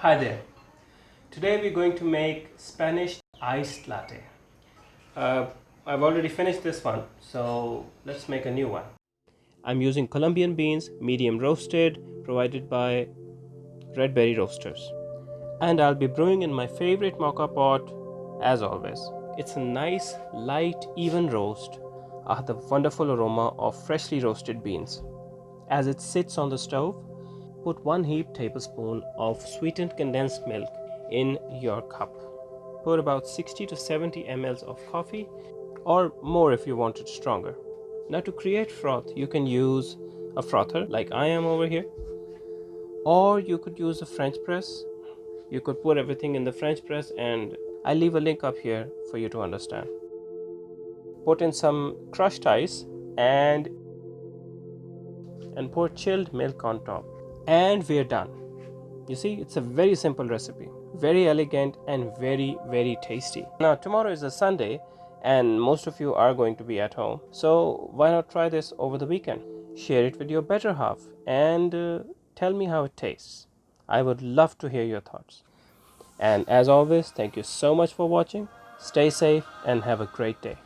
Hi there. Today we're going to make Spanish iced latte. Uh, I've already finished this one, so let's make a new one. I'm using Colombian beans, medium roasted, provided by Red Berry Roasters. And I'll be brewing in my favorite mocha pot, as always. It's a nice, light, even roast, the wonderful aroma of freshly roasted beans. As it sits on the stove, put 1 heaped tablespoon of sweetened condensed milk in your cup. Pour about 60 to 70 ml of coffee, or more if you want it stronger. Now, to create froth, you can use a frother like I am over here, or you could use a French press. You could put everything in the French press, and I'll leave a link up here for you to understand. Put in some crushed ice and pour chilled milk on top, and we're done. You see, it's a very simple recipe, very elegant and very tasty. Now, tomorrow is a Sunday and most of you are going to be at home, so why not try this over the weekend? Share it with your better half and tell me how it tastes. I would love to hear your thoughts. And as always, thank you so much for watching. Stay safe and have a great day.